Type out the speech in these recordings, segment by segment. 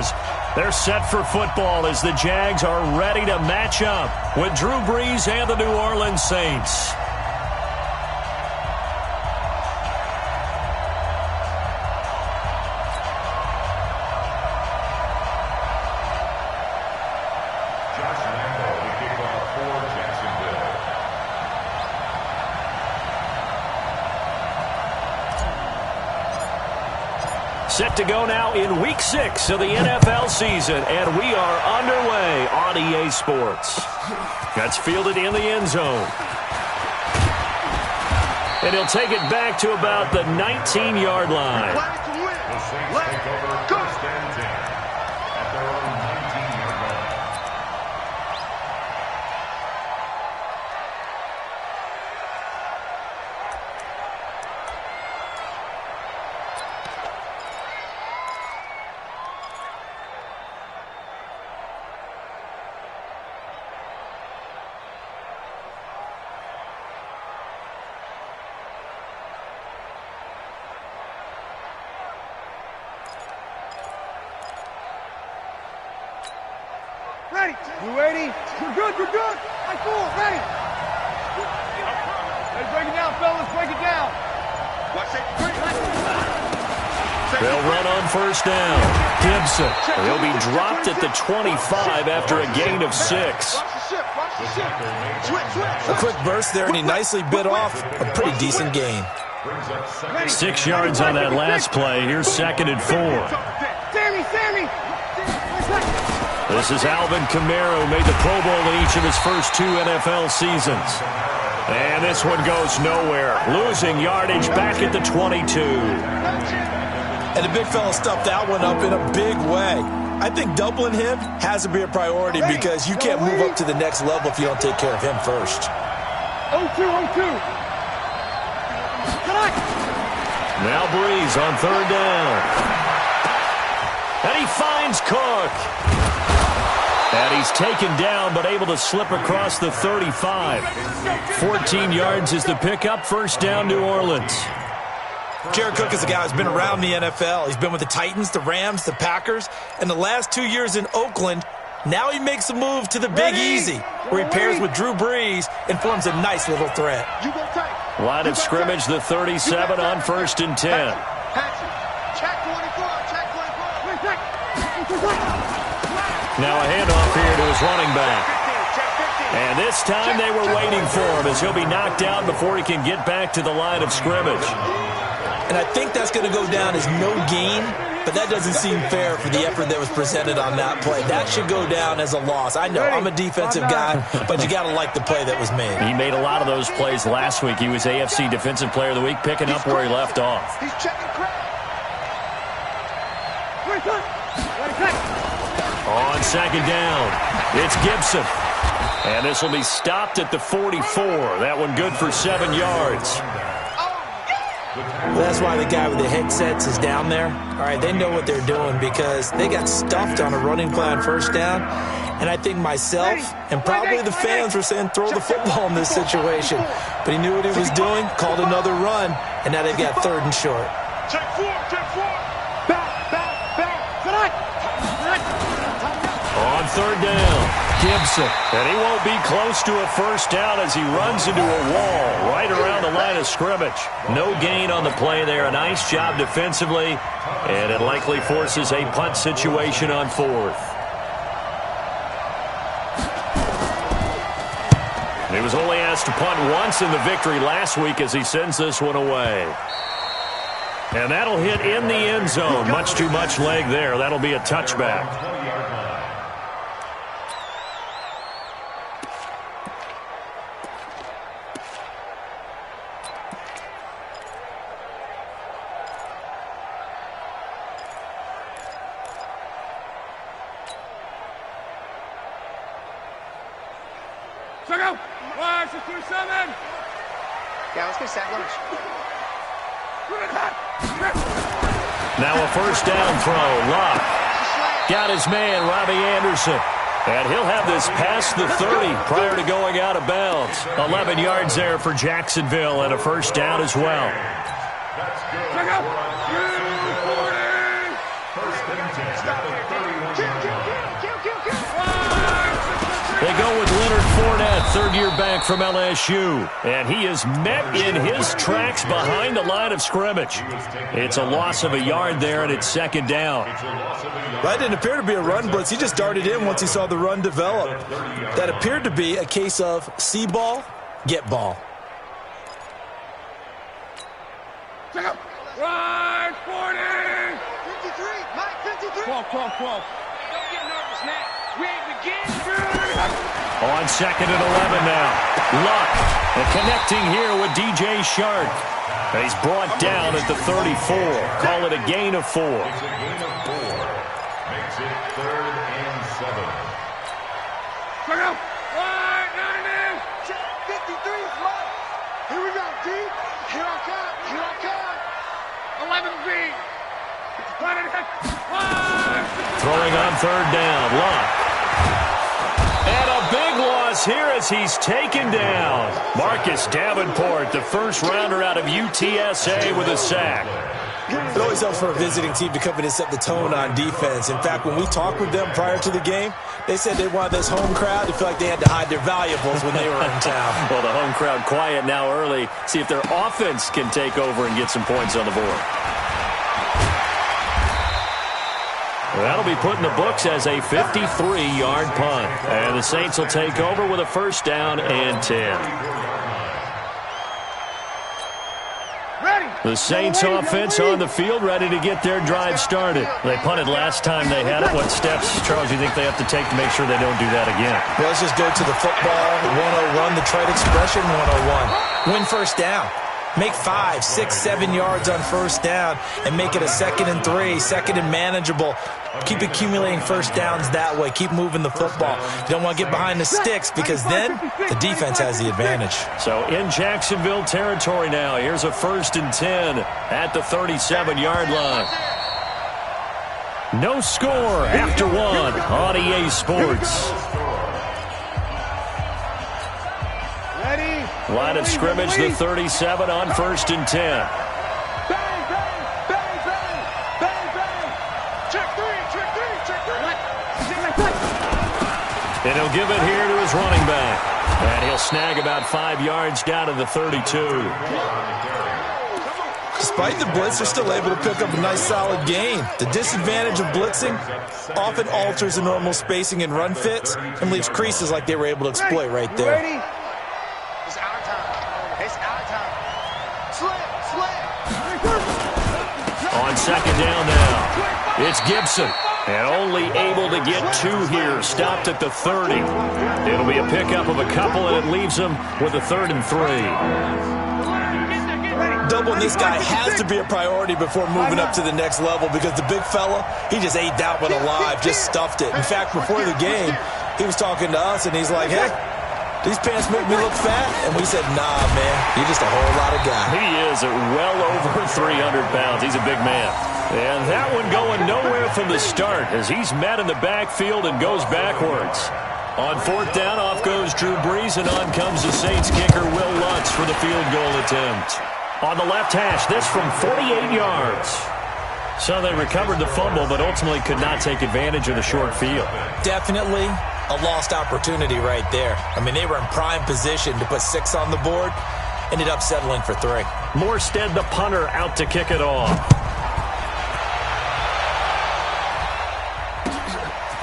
is. They're set for football as the Jags are ready to match up with Drew Brees and the New Orleans Saints. Set to go now in Week 6 of the NFL season, and we are underway on EA Sports. That's fielded in the end zone. And he'll take it back to about the 19-yard line. Let's go. At their own 19-yard line. Ready. You ready? You're good. You're good. I'm cool. Ready. Let's break it down, fellas. Break it down. They'll run on first down. Gibson. He'll be dropped at the 25 after a gain of 6. A quick burst there, and he nicely bit off a pretty decent gain. 6 yards on that last play. Here's 2nd and 4. Sammy. This is Alvin Kamara, who made the Pro Bowl in each of his first 2 NFL seasons. And this one goes nowhere. Losing yardage back at the 22. And the big fella stuffed that one up in a big way. I think doubling him has to be a priority because you can't move up to the next level if you don't take care of him first. 0-2. Now Brees on 3rd down. And he finds Cook. And he's taken down but able to slip across the 35. 14 yards is the pickup. 1st down, New Orleans. Jared Cook is a guy who's been around the NFL. He's been with the Titans, the Rams, the Packers, and the last 2 years in Oakland. Now he makes a move to the Big Easy, where he pairs with Drew Brees and forms a nice little threat. Line of scrimmage, the 37 on 1st and 10. Now a handoff here to his running back. And this time they were waiting for him as he'll be knocked out before he can get back to the line of scrimmage. And I think that's going to go down as no gain, but that doesn't seem fair for the effort that was presented on that play. That should go down as a loss. I know I'm a defensive guy, but you got to like the play that was made. He made a lot of those plays last week. He was AFC Defensive Player of the Week, picking up where he left off. He's checking crack. On 2nd down, it's Gibson. And this will be stopped at the 44. That one good for 7 yards. Well, that's why the guy with the headsets is down there. All right, they know what they're doing because they got stuffed on a running play on 1st down. And I think myself and probably the fans were saying throw the football in this situation. But he knew what he was doing, called another run, and now they've got 3rd and short. Check 4. Back. On 3rd down, Gibson. And he won't be close to a 1st down as he runs into a wall right around the line of scrimmage. No gain on the play there. A nice job defensively. And it likely forces a punt situation on 4th. He was only asked to punt once in the victory last week as he sends this one away. And that'll hit in the end zone. Much too much leg there. That'll be a touchback. Check out. 627. Yeah, let's get sack lunch. Now a 1st down throw. Locke got his man, Robbie Anderson. And he'll have this past the 30 prior to going out of bounds. 11 yards there for Jacksonville and a 1st down as well. Check out. 1st and 10. third-year back from LSU, and he is met in his tracks behind the line of scrimmage. It's a loss of a yard there, and it's second down. That didn't appear to be a run blitz. He just darted in once he saw the run develop. That appeared to be a case of see ball, get ball. Right, 40! 53, Mike, 53. 12. Don't get nervous, Matt. We ain't beginning. On second and 11 now. Luck, and connecting here with DJ Shark. And he's brought down at the 34. Call it a gain of 4. It's a gain of 4. Makes it 3rd and 7. Look out! Right, 90! Check 53, Mike. Here we go, D. Here I come. 11 feet. Throwing on third down. Luck. And a big loss here as he's taken down. Marcus Davenport, the first rounder out of UTSA with a sack. It always helps for a visiting team to come in and set the tone on defense. In fact, when we talked with them prior to the game, they said they wanted this home crowd to feel like they had to hide their valuables when they were in town. Well, the home crowd quiet now early. See if their offense can take over and get some points on the board. That'll be put in the books as a 53-yard punt. And the Saints will take over with a first down and 10. The Saints offense on the field, ready to get their drive started. They punted last time they had it. What steps, Charles, you think they have to take to make sure they don't do that again? Well, let's just go to the football 101, the trade expression 101. Win first down. Make 5, 6, 7 yards on first down and make it a 2nd and 3, 2nd and manageable. Keep accumulating first downs that way. Keep moving the football. You don't want to get behind the sticks because then the defense has the advantage. So in Jacksonville territory now, here's a 1st and 10 at the 37-yard line. No score after 1 on EA Sports. Line of scrimmage, the 37 on 1st and 10. Bang, bang. Check three. And he'll give it here to his running back. And he'll snag about 5 yards down to the 32. Despite the blitz, they're still able to pick up a nice solid gain. The disadvantage of blitzing often alters the normal spacing and run fits and leaves creases like they were able to exploit right there. On second down now, it's Gibson. And only able to get 2 here, stopped at the 30. It'll be a pickup of a couple, and it leaves them with a 3rd and 3. Doubling this guy has to be a priority before moving up to the next level because the big fella, he just ate that one alive, just stuffed it. In fact, before the game, he was talking to us, and he's like, hey, these pants make me look fat? And we said, nah, man, you're just a whole lot of guy. He is at well over 300 pounds. He's a big man. And that one going nowhere from the start as he's met in the backfield and goes backwards. On 4th down, off goes Drew Brees, and on comes the Saints kicker, Will Lutz, for the field goal attempt. On the left hash, this from 48 yards. So they recovered the fumble, but ultimately could not take advantage of the short field. Definitely a lost opportunity right there. I mean, they were in prime position to put 6 on the board, ended up settling for 3. Morstead, the punter, out to kick it off.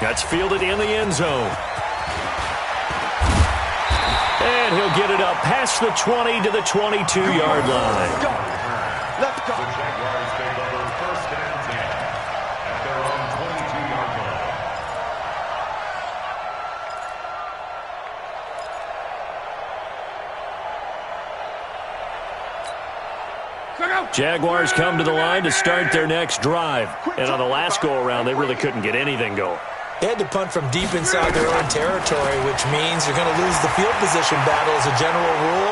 That's fielded in the end zone. And he'll get it up past the 20 to the 22-yard line. Let's go. The Jaguars take over 1st and 10 at their own 22-yard Go. Jaguars come to the line to start their next drive. And on the last go-around, they really couldn't get anything going. They had to punt from deep inside their own territory, which means you're going to lose the field position battle as a general rule.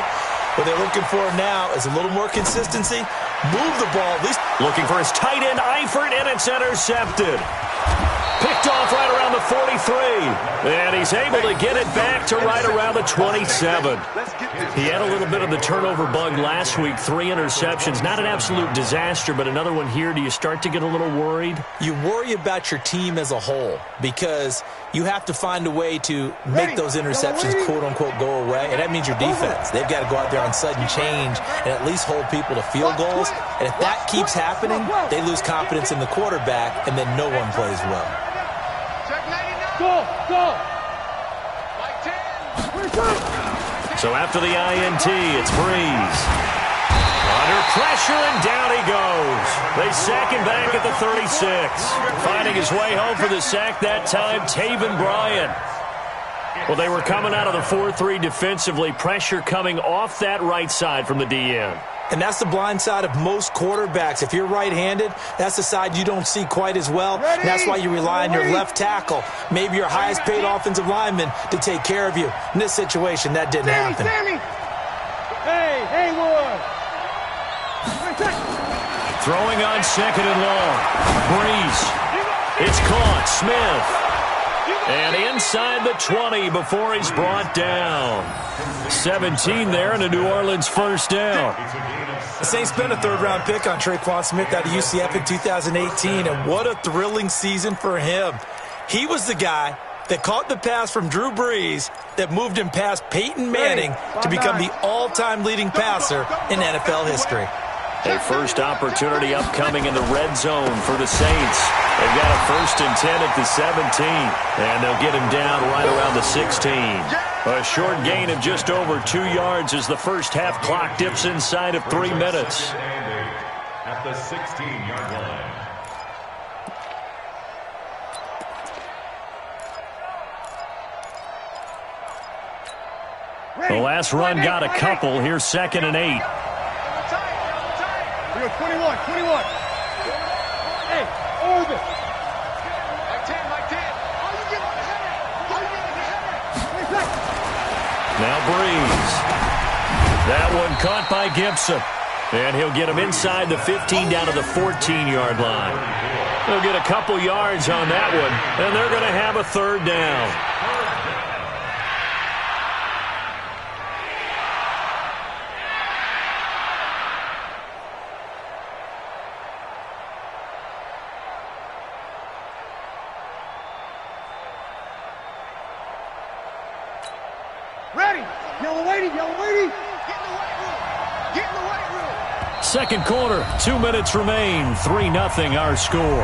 What they're looking for now is a little more consistency. Move the ball, at least. Looking for his tight end, Eifert, and it's intercepted. Picked off right around the 45. And he's able to get it back to right around the 27. He had a little bit of the turnover bug last week, 3 interceptions. Not an absolute disaster, but another one here. Do you start to get a little worried? You worry about your team as a whole because you have to find a way to make those interceptions, quote-unquote, go away, and that means your defense. They've got to go out there on sudden change and at least hold people to field goals, and if that keeps happening, they lose confidence in the quarterback, and then no one plays well. Go! So after the INT, it's Breeze. Under pressure, and down he goes. They sack him back at the 36. Finding his way home for the sack that time, Taven Bryan. Well, they were coming out of the 4-3 defensively. Pressure coming off that right side from the DN. And that's the blind side of most quarterbacks. If you're right-handed, that's the side you don't see quite as well. And that's why you rely on your left tackle, maybe your highest-paid offensive lineman, to take care of you. In this situation, that didn't happen. Hey, Haywood! Throwing on 2nd and long. Breeze. It's caught. Smith. And inside the 20 before he's brought down. 17 there and a New Orleans first down. The Saints spent a 3rd-round pick on Traquan Smith out of UCF in 2018, and what a thrilling season for him. He was the guy that caught the pass from Drew Brees that moved him past Peyton Manning to become the all-time leading passer in NFL history. A first opportunity upcoming in the red zone for the Saints. They've got a 1st and 10 at the 17, and they'll get him down right around the 16. A short gain of just over 2 yards as the first half clock dips inside of 3 minutes. At the 16-yard line. The last run got a couple. Here's 2nd and 8. 21. Hey, Orbit. Like 10. Now Breeze. That one caught by Gibson. And he'll get him inside the 15 down to the 14-yard line. They'll get a couple yards on that one, and they're going to have a 3rd down. Ready. Yellow lady. Get in the white room. 2nd quarter, 2 minutes remain. 3-0 our score.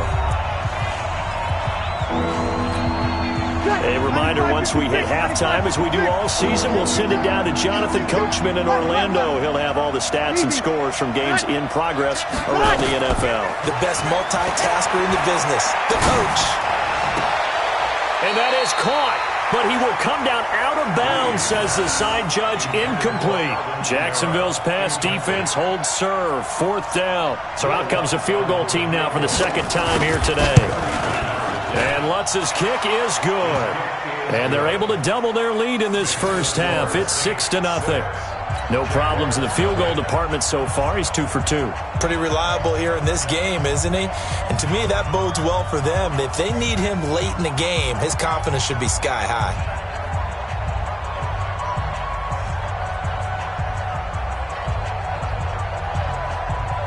A reminder, once we hit halftime, as we do all season, we'll send it down to Jonathan Coachman in Orlando. He'll have all the stats and scores from games in progress around the NFL. The best multitasker in the business, the coach. And that is caught. But he will come down out of bounds, says the side judge. Incomplete. Jacksonville's pass defense holds serve. 4th down. So out comes a field goal team now for the 2nd time here today. And Lutz's kick is good. And they're able to double their lead in this first half. It's 6-0. No problems in the field goal department so far. He's 2 for 2. Pretty reliable here in this game, isn't he? And to me, that bodes well for them. If they need him late in the game, his confidence should be sky high.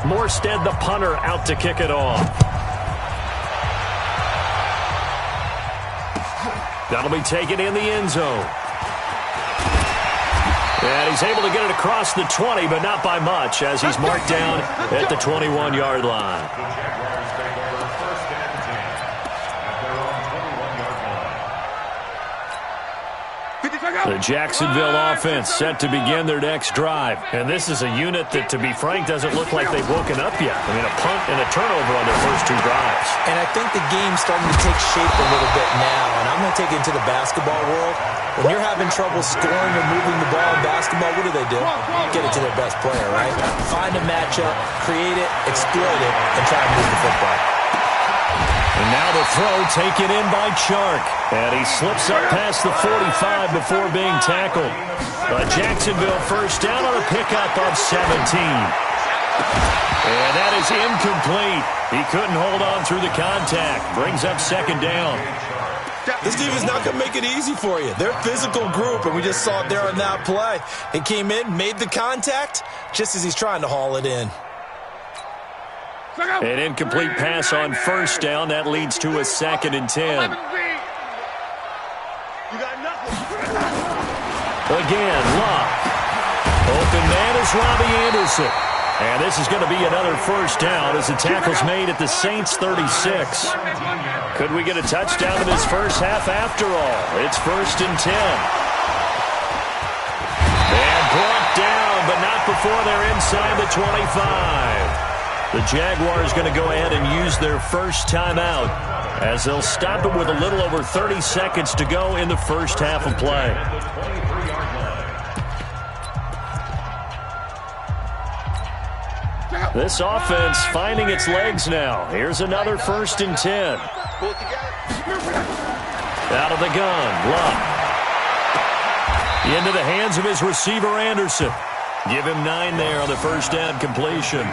Morstead, the punter, out to kick it off. That'll be taken in the end zone. And he's able to get it across the 20, but not by much, as he's marked down at the 21-yard line. The Jaguars take over 1st and 10 at their own 21-yard line. The Jacksonville offense set to begin their next drive. And this is a unit that, to be frank, doesn't look like they've woken up yet. I mean, a punt and a turnover on their first 2 drives. And I think the game's starting to take shape a little bit now. And I'm going to take it into the basketball world. When you're having trouble scoring or moving the ball in basketball, what do? Get it to their best player, right? Find a matchup, create it, exploit it, and try and move the football. And now the throw taken in by Chark. And he slips up past the 45 before being tackled. A Jacksonville first down on a pickup of 17. And that is incomplete. He couldn't hold on through the contact. Brings up 2nd down. This team is not going to make it easy for you. They're a physical group, and we just saw it there on that play. He came in, made the contact, just as he's trying to haul it in. An incomplete pass on first down. That leads to a 2nd and 10. Again, Locke. Open man is Robbie Anderson. And this is going to be another first down as the tackle's made at the Saints' 36. Could we get a touchdown in this first half after all? It's 1st and 10. And brought down, but not before they're inside the 25. The Jaguars going to go ahead and use their first timeout as they'll stop it with a little over 30 seconds to go in the first half of play. This offense finding its legs now. Here's another 1st and 10. Out of the gun, Love. Into the hands of his receiver, Anderson. Give him 9 there on the first down completion.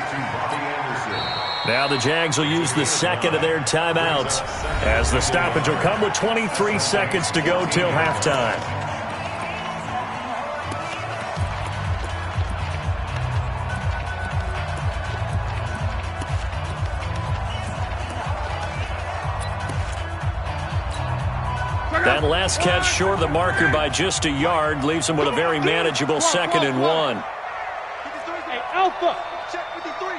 Now the Jags will use the 2nd of their timeouts as the stoppage will come with 23 seconds to go till halftime. That last catch short of the marker by just a yard leaves him with a very manageable 2nd and 1. Hey, Alpha! Check 53.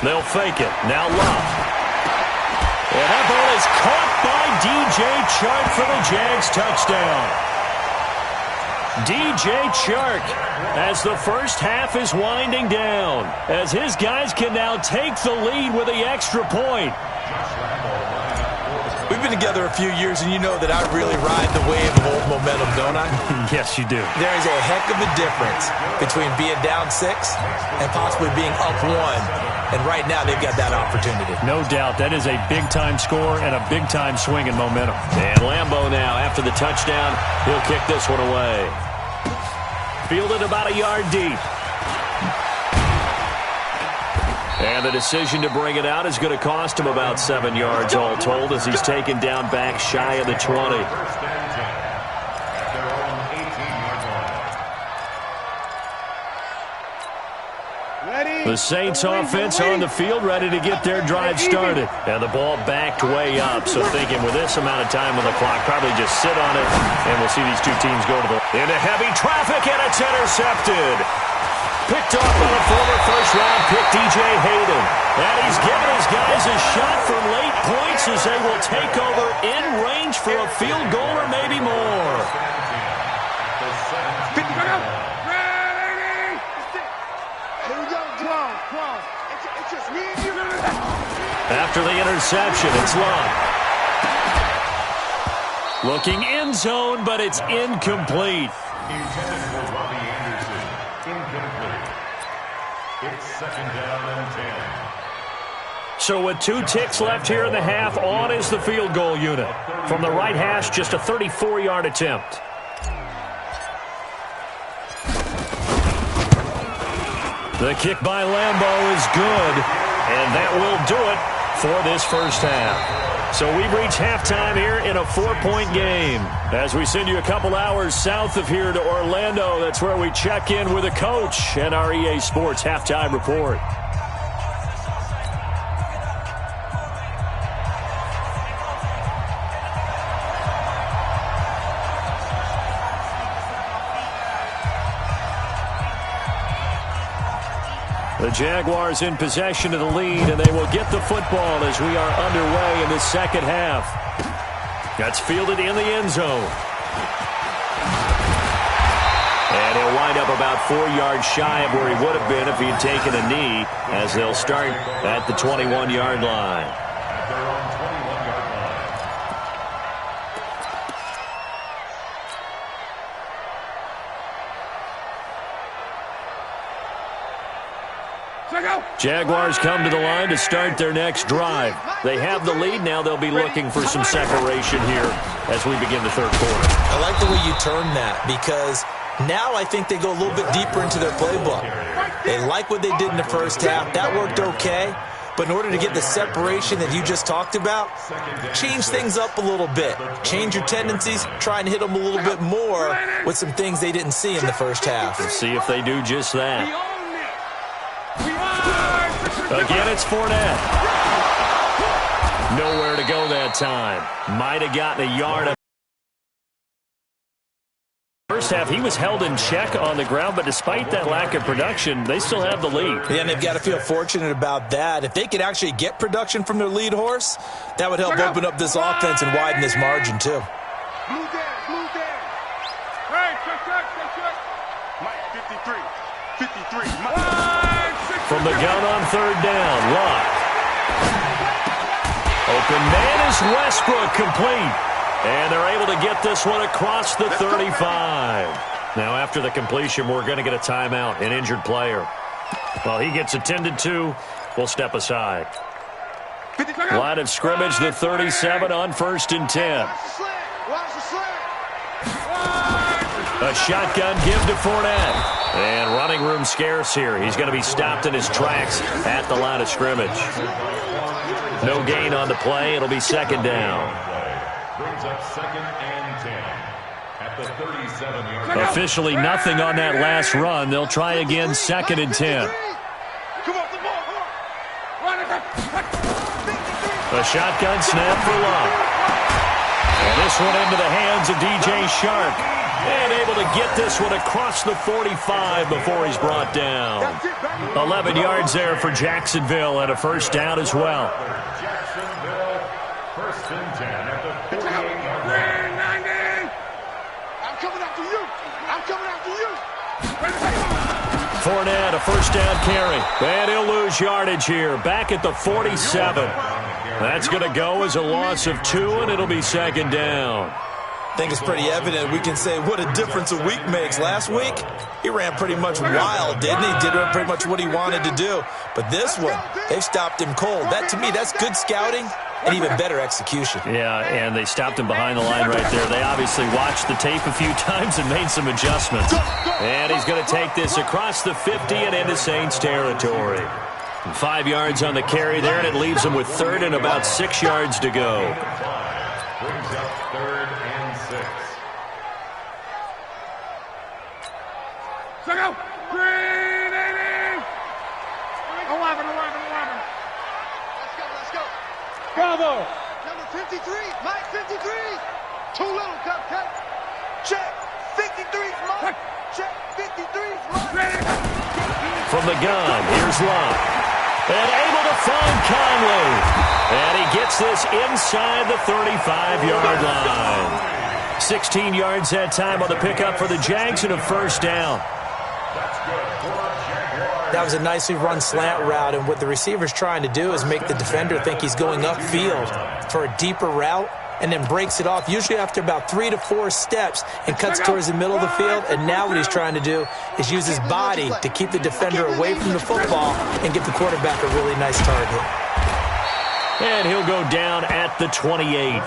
They'll fake it. Now Love. And that ball is caught by DJ Chark for the Jags touchdown. DJ Chark, as the first half is winding down, as his guys can now take the lead with the extra point. We've been together a few years, and you know that I really ride the wave of old momentum, don't I? Yes, you do. There is a heck of a difference between being down 6 and possibly being up 1. And right now, they've got that opportunity. No doubt. That is a big-time score and a big-time swing in momentum. And Lambeau now, after the touchdown, he'll kick this one away. Fielded about a yard deep. And the decision to bring it out is going to cost him about 7 yards all told as he's taken down back shy of the 20. The Saints offense on the field ready to get their drive started. And the ball backed way up. So thinking with this amount of time on the clock, probably just sit on it. And we'll see these two teams go to the into heavy traffic, and it's intercepted. Picked off by the former first-round pick, DJ Hayden. And he's given his guys a shot for late points as they will take over in range for a field goal or maybe more. After the interception, it's Love. Looking end zone, but it's incomplete. Intended for Robbie Anderson. Incomplete. It's 2nd down and 10. So with 2 ticks left here in the half, on is the field goal unit. From the right hash, just a 34-yard attempt. The kick by Lambeau is good, and that will do it for this first half. So we've reached halftime here in a 4-point game. As we send you a couple hours south of here to Orlando, that's where we check in with the coach and our EA Sports halftime report. The Jaguars in possession of the lead, and they will get the football as we are underway in the second half. That's fielded in the end zone. And he'll wind up about 4 yards shy of where he would have been if he had taken a knee, as they'll start at the 21-yard line. At their own 21-yard line. Jaguars come to the line to start their next drive. They have the lead. Now they'll be looking for some separation here as we begin the third quarter. I like the way you turn that, because now I think they go a little bit deeper into their playbook. They like what they did in the first half. That worked okay. But in order to get the separation that you just talked about, change things up a little bit. Change your tendencies, try and hit them a little bit more with some things they didn't see in the first half. Let's see if they do just that. Again, it's Fournette. Nowhere to go that time. Might have gotten a yard. First half, he was held in check on the ground, but despite that lack of production, they still have the lead. Yeah, and they've got to feel fortunate about that. If they could actually get production from their lead horse, that would help open up this offense and widen this margin, too. Blue down. Hey, check. Mike, 53, Mike. From the gun on third down, Luck. Open man is Westbrook, complete. And they're able to get this one across the 35. Now, after the completion, we're going to get a timeout, an injured player. Well, he gets attended to. We'll step aside. Line of scrimmage, the 37 on 1st and 10. A shotgun give to Fournette. And running room scarce here. He's going to be stopped in his tracks at the line of scrimmage. No gain on the play. It'll be second down. Brings up 2nd and 10 at the 37-yard. Officially nothing on that last run. They'll try again, 2nd and 10. A shotgun snap for Luck. And this one into the hands of DJ Shark. And able to get this one across the 45 before he's brought down. 11 yards there for Jacksonville and a first down as well. Jacksonville, 1st and 10 at the 48-yard line. I'm coming after you. Fournette, a first down carry. And he'll lose yardage here. Back at the 47. That's going to go as a loss of 2, and it'll be second down. I think it's pretty evident. We can say what a difference a week makes. Last week, he ran pretty much wild, didn't he? Did pretty much what he wanted to do. But this one, they've stopped him cold. That, to me, that's good scouting and even better execution. Yeah, and they stopped him behind the line right there. They obviously watched the tape a few times and made some adjustments. And he's going to take this across the 50 and into Saints territory. 5 yards on the carry there, and it leaves him with 3rd and about 6 yards to go. Brings up 3rd and 6. Green 80. 11. Let's go. Bravo. Number 53, Mike 53. Too little, cupcake. Check. 53's Mike. Check. 53's Mike. From the gun, here's Luck. And able to find Conley. And he gets this inside the 35-yard line. 16 yards that time on the pickup for the Jags and a first down. That was a nicely run slant route, and what the receiver's trying to do is make the defender think he's going upfield for a deeper route and then breaks it off, usually after about 3 to 4 steps, and cuts towards the middle of the field. And now what he's trying to do is use his body to keep the defender away from the football and give the quarterback a really nice target. And he'll go down at the 28.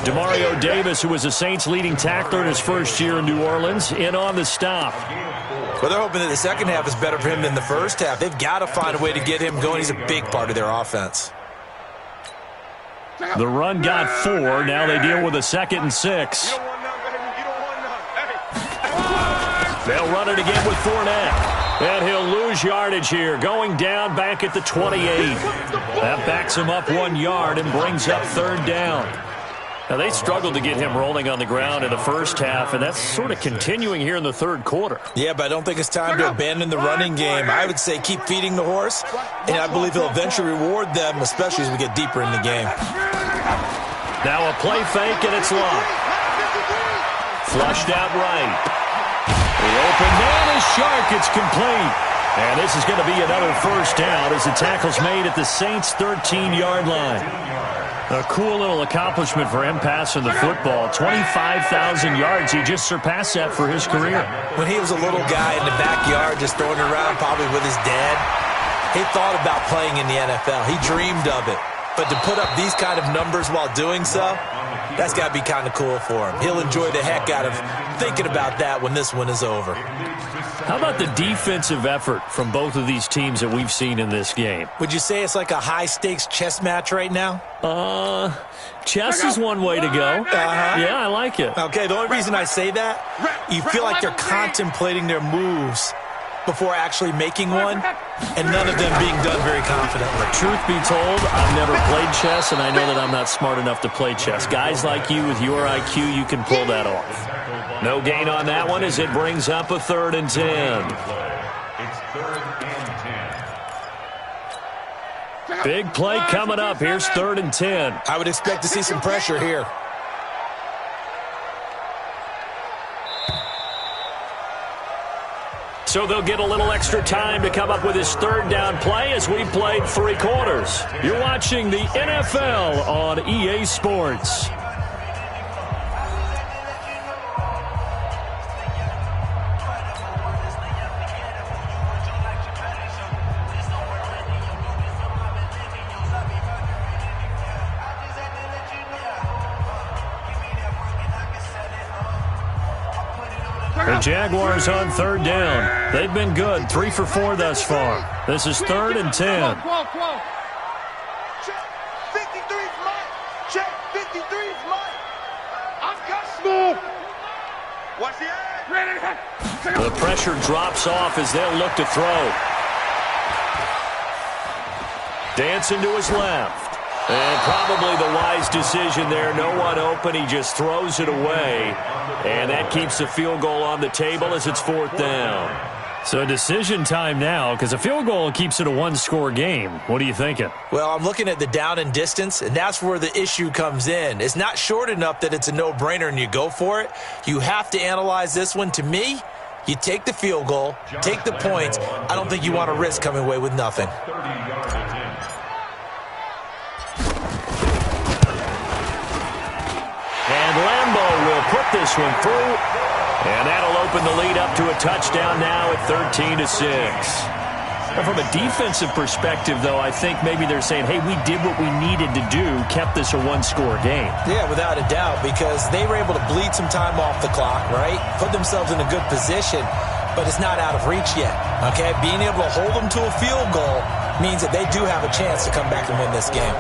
Demario Davis, who was the Saints' leading tackler in his first year in New Orleans, in on the stop. Well, they're hoping that the second half is better for him than the first half. They've got to find a way to get him going. He's a big part of their offense. The run got 4. Now they deal with a 2nd and 6. They'll run it again with Fournette. And he'll lose yardage here, going down back at the 28. That backs him up 1 yard and brings up 3rd down. Now, they struggled to get him rolling on the ground in the first half, and that's sort of continuing here in the 3rd quarter. Yeah, but I don't think it's time to abandon the running game. I would say keep feeding the horse, and I believe he'll eventually reward them, especially as we get deeper in the game. Now a play fake, and it's Luck. Flushed out right. The open man is Shark. It's complete. And this is going to be another first down as the tackle's made at the Saints' 13-yard line. A cool little accomplishment for him passing the football. 25,000 yards. He just surpassed that for his career. When he was a little guy in the backyard just throwing it around probably with his dad, he thought about playing in the NFL. He dreamed of it. But to put up these kind of numbers while doing so, That's got to be kind of cool for him. He'll enjoy the heck out of thinking about that when this one is over. How about the defensive effort from both of these teams that we've seen in this game? Would you say it's like a high-stakes chess match right now? Chess is one way to go. Yeah, I like it. Okay, the only reason I say that, you feel like they're contemplating their moves before actually making one, and none of them being done very confidently. Truth be told, I've never played chess, and I know that I'm not smart enough to play chess. Guys like you with your IQ, you can pull that off. No gain on that one as it brings up a 3rd and 10. It's 3rd and 10. Big play coming up. Here's 3rd and 10. I would expect to see some pressure here. So they'll get a little extra time to come up with his 3rd down play as we played 3 quarters. You're watching the NFL on EA Sports. The Jaguars on 3rd down. They've been good, 3 for 4 thus far. This is 3rd and 10. Check 53's mine. Check 53's mine. I'm cut smooth. Watch the eye. The pressure drops off as they'll look to throw. Dancing to his left. And probably the wise decision there. No one open. He just throws it away. And that keeps the field goal on the table as it's 4th down. So decision time now, because a field goal keeps it a 1-score game. What are you thinking? Well, I'm looking at the down and distance, and that's where the issue comes in. It's not short enough that it's a no-brainer and you go for it. You have to analyze this one. To me, you take the field goal, take the points. I don't think you want to risk coming away with nothing. 30 yards attempt. And Lambo will put this one through. And that'll open the lead up to a touchdown now at 13-6. Now from a defensive perspective, though, I think maybe they're saying, hey, we did what we needed to do, kept this a 1-score game. Yeah, without a doubt, because they were able to bleed some time off the clock, right? Put themselves in a good position, but it's not out of reach yet, okay? Being able to hold them to a field goal means that they do have a chance to come back and win this game.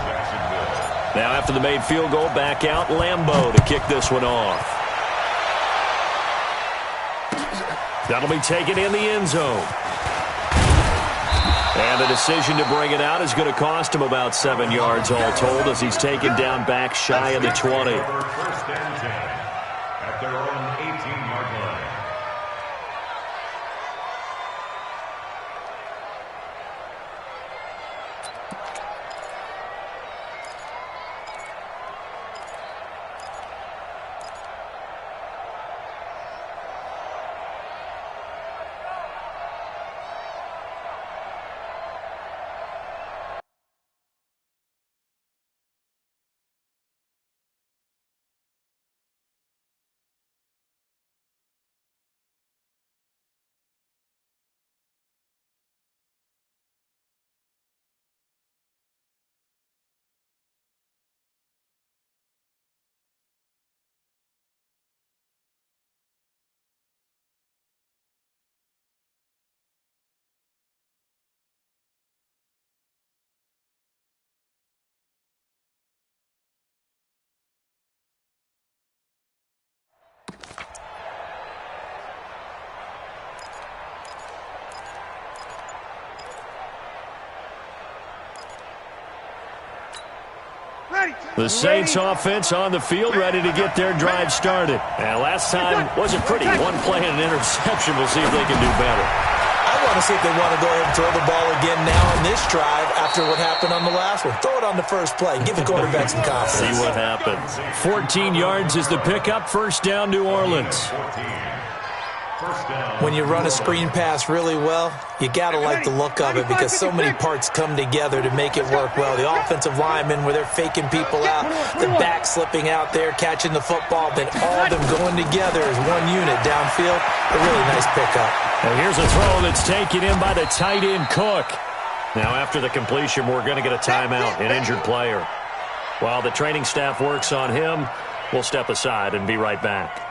Now after the made field goal, back out Lambo to kick this one off. That'll be taken in the end zone. And the decision to bring it out is going to cost him about 7 yards all told as he's taken down back shy of the 20. 1st and 10 at their own 18-yard line. The Saints offense on the field, ready to get their drive started. And last time wasn't pretty. One play and an interception. We'll see if they can do better. I want to see if they want to go ahead and throw the ball again now on this drive after what happened on the last one. Throw it on the first play. Give the quarterback some confidence. See what happens. 14 yards is the pickup. 1st down, New Orleans. When you run a screen pass really well, you got to like the look of it because so many parts come together to make it work well. The offensive linemen, where they're faking people out, the back slipping out there, catching the football, then all of them going together as one unit downfield. A really nice pickup. And here's a throw that's taken in by the tight end, Cook. Now, after the completion, we're going to get a timeout, an injured player. While the training staff works on him, We'll step aside and be right back.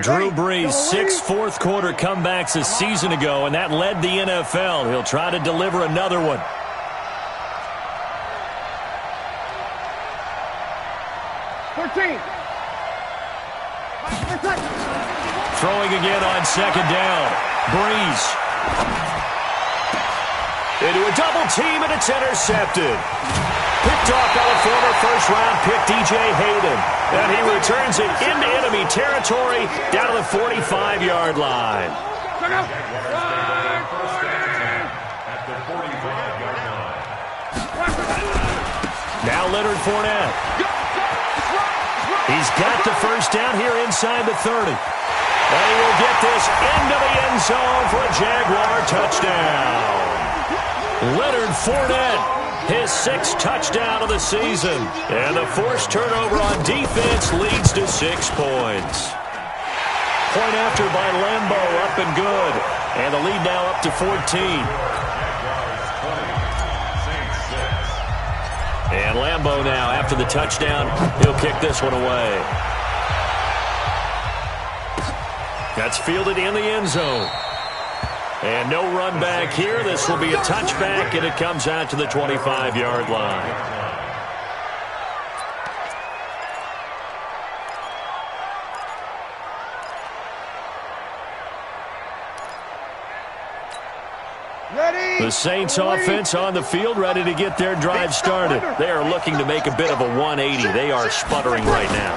Drew Brees, 6 fourth-quarter comebacks a season ago, and that led the NFL. He'll try to deliver another one. Throwing again on second down. Brees. Into a double team, and it's intercepted. Picked off by the former first-round pick, DJ Hayden. And he returns it into enemy territory down to the 45-yard line. Now Leonard Fournette. He's got the first down here inside the 30. And he will get this into the end zone for a Jaguar touchdown. Leonard Fournette, his 6th touchdown of the season. And the forced turnover on defense leads to 6 points. Point after by Lambeau, up and good. And the lead now up to 14. And Lambeau now, after the touchdown, he'll kick this one away. That's fielded in the end zone. And no run back here. This will be a touchback, and it comes out to the 25-yard line. The Saints offense on the field, ready to get their drive started. They are looking to make a bit of a 180. They are sputtering right now.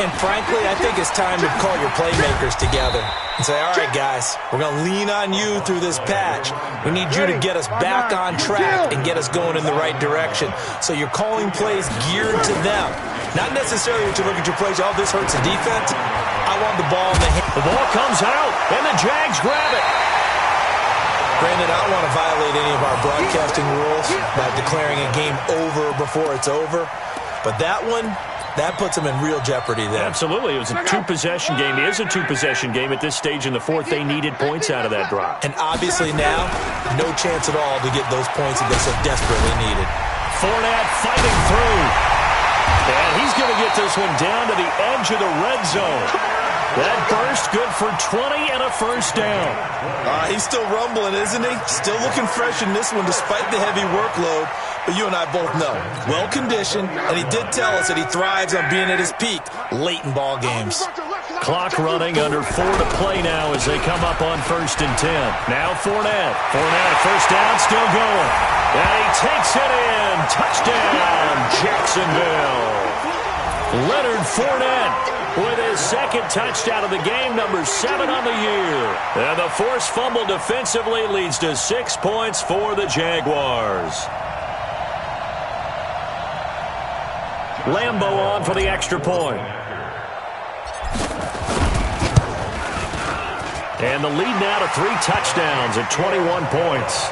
And frankly, I think it's time to call your playmakers together and say, all right, guys, we're going to lean on you through this patch. We need you to get us back on track and get us going in the right direction. So you're calling plays geared to them. Not necessarily that you look at your plays, oh, this hurts the defense. I want the ball in the hand. The ball comes out, and the Jags grab it. Brandon, I don't want to violate any of our broadcasting rules by declaring a game over before it's over. But that one, that puts them in real jeopardy there. Absolutely. It was a 2-possession game. It is a 2-possession game at this stage in the fourth. They needed points out of that drive. And obviously now, no chance at all to get those points that they so desperately needed. Fournette fighting through. And he's going to get this one down to the edge of the red zone. That burst good for 20 and a first down. He's still rumbling, isn't he? Still looking fresh in this one despite the heavy workload. But you and I both know, well-conditioned, and he did tell us that he thrives on being at his peak late in ball games. Clock running, under 4 to play now as they come up on 1st and 10. Now Fournette. Fournette, first down, still going. And he takes it in. Touchdown, Jacksonville. Leonard Fournette with his 2nd touchdown of the game, number 7 on the year. And the forced fumble defensively leads to 6 points for the Jaguars. Lambeau on for the extra point. And the lead now to 3 touchdowns at 21 points.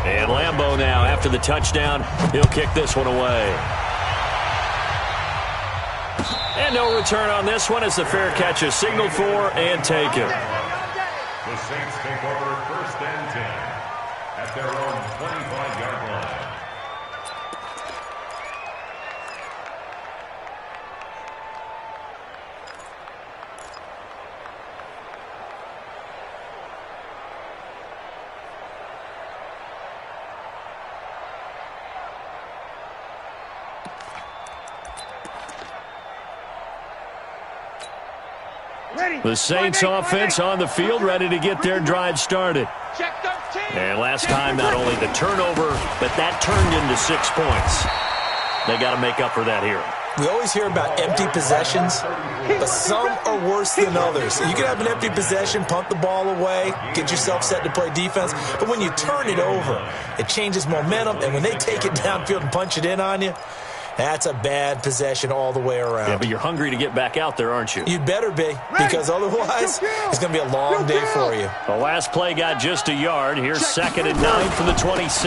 And Lambeau now, after the touchdown, he'll kick this one away. And no return on this one as the fair catch is signaled for and taken. The Saints take over 1st and 10 at their own 25-yard line. The Saints offense on the field, ready to get their drive started. And last time, not only the turnover, but that turned into 6 points. They got to make up for that here. We always hear about empty possessions, but some are worse than others. You can have an empty possession, punt the ball away, get yourself set to play defense, but when you turn it over, it changes momentum, and when they take it downfield and punch it in on you, That's a bad possession all the way around. Yeah, but you're hungry to get back out there, aren't you? You better be, because otherwise it's going to be a long day for you. The last play got just a yard. Here's 2nd and 9 from the 26.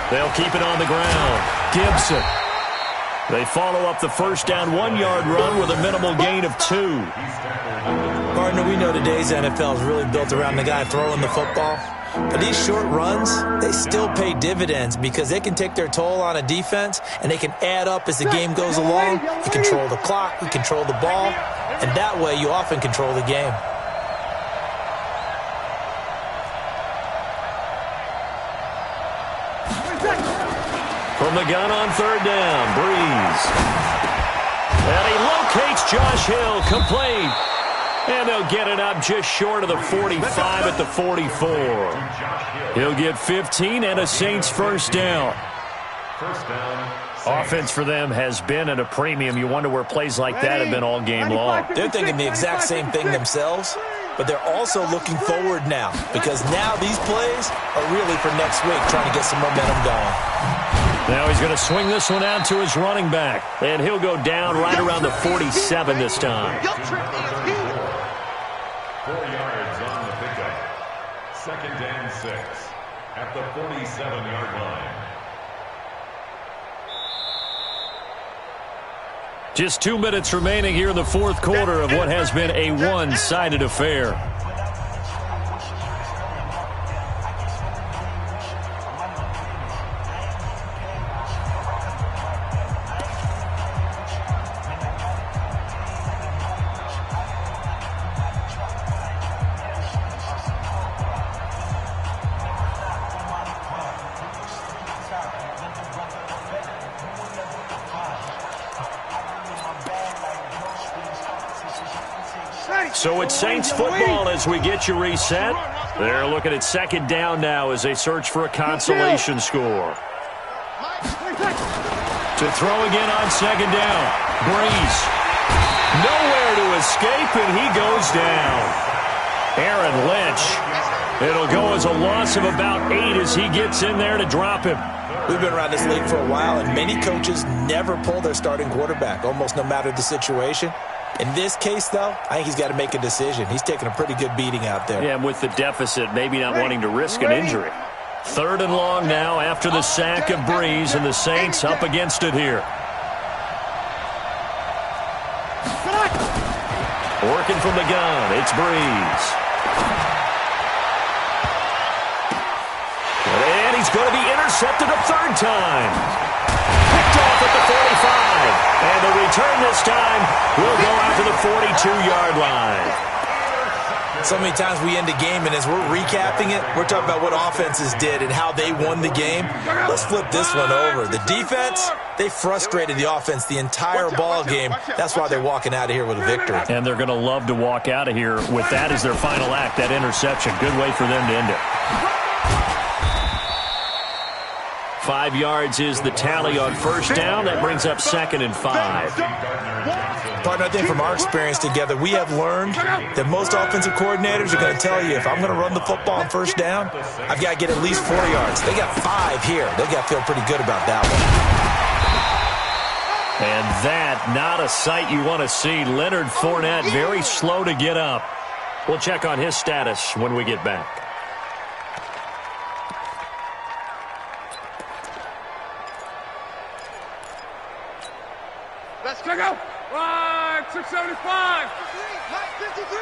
They'll keep it on the ground. Gibson. They follow up the first down 1-yard run with a minimal gain of 2. Partner, we know today's NFL is really built around the guy throwing the football. But these short runs, they still pay dividends because they can take their toll on a defense and they can add up as the game goes along. You control the clock, you control the ball, and that way you often control the game. From the gun on 3rd down, Breeze. And he locates Josh Hill, complete. And they'll get it up just short of the 45 at the 44. He'll get 15 and a Saints first down. Offense for them has been at a premium. You wonder where plays like that have been all game long. They're thinking the exact same thing themselves, but they're also looking forward now because now these plays are really for next week, trying to get some momentum going. Now he's going to swing this one out to his running back, and he'll go down right around the 47 this time. 4 yards on the pickup. 2nd and 6 at the 47-yard line. Just 2 minutes remaining here in the 4th quarter of what has been a one-sided affair. So it's Saints football as we get you reset. They're looking at 2nd down now as they search for a consolation score. To throw again on 2nd down. Breeze. Nowhere to escape, and he goes down. Aaron Lynch. It'll go as a loss of about 8 as he gets in there to drop him. We've been around this league for a while, and many coaches never pull their starting quarterback, almost no matter the situation. In this case, though, I think he's got to make a decision. He's taking a pretty good beating out there. Yeah, and with the deficit, maybe not wanting to risk an injury. 3rd and long now after the sack of Breeze, and the Saints up against it here. Working from the gun, it's Breeze. And he's going to be intercepted a 3rd time. Picked off at the 45. And the return this time will go out to the 42-yard line. So many times we end a game, and as we're recapping it, we're talking about what offenses did and how they won the game. Let's flip this one over. The defense, they frustrated the offense the entire ball game. That's why they're walking out of here with a victory. And they're going to love to walk out of here with that as their final act, that interception. Good way for them to end it. 5 yards is the tally on 1st down. That brings up 2nd and 5. Partner, I think from our experience together, we have learned that most offensive coordinators are going to tell you, if I'm going to run the football on 1st down, I've got to get at least 4 yards. They got 5 here. They got to feel pretty good about that one. And that, not a sight you want to see. Leonard Fournette very slow to get up. We'll check on his status when we get back. Let's check out. 675. Mike 53.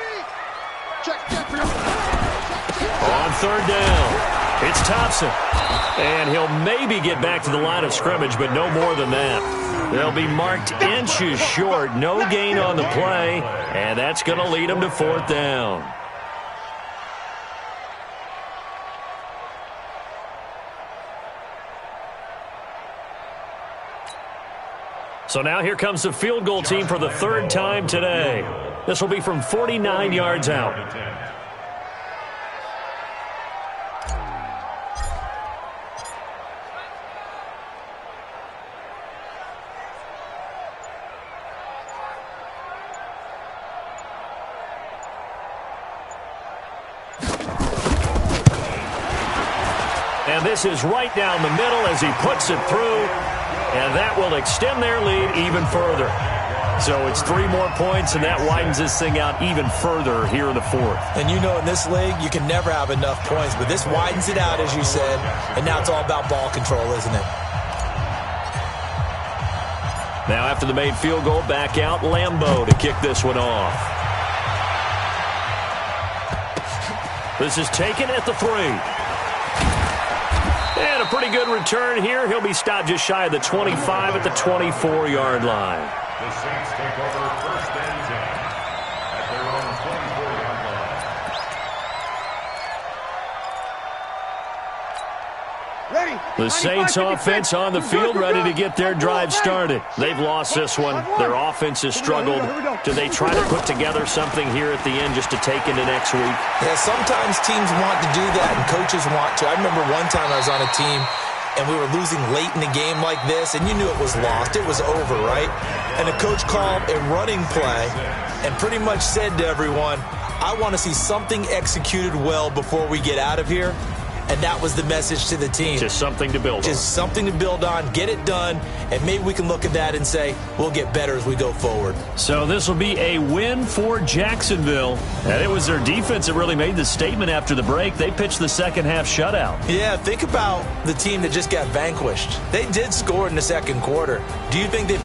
Check. On 3rd down, it's Thompson. And he'll maybe get back to the line of scrimmage, but no more than that. They'll be marked inches short. No gain on the play, and that's going to lead them to 4th down. So now here comes the field goal team for the 3rd time today. This will be from 49 yards out. And this is right down the middle as he puts it through. And that will extend their lead even further. So it's 3 more points, and that widens this thing out even further here in the fourth. And you know in this league, you can never have enough points, but this widens it out, as you said, and now it's all about ball control, isn't it? Now after the made field goal, back out Lambeau to kick this one off. This is taken at the 3. And a pretty good return here. He'll be stopped just shy of the 25 at the 24-yard line. The Saints take over first and 10 at their own 24-yard line. The Saints offense on the field ready to get their drive started. They've lost this one. Their offense has struggled. Do they try to put together something here at the end just to take into next week? Yeah, sometimes teams want to do that and coaches want to. I remember one time I was on a team and we were losing late in the game like this, and you knew it was lost. It was over, right? And the coach called a running play and pretty much said to everyone, I want to see something executed well before we get out of here. And that was the message to the team. Just something to build on. Just something to build on, get it done, and maybe we can look at that and say, we'll get better as we go forward. So this will be a win for Jacksonville. And it was their defense that really made the statement after the break. They pitched the second half shutout. Yeah, think about the team that just got vanquished. They did score in the second quarter. Do you think they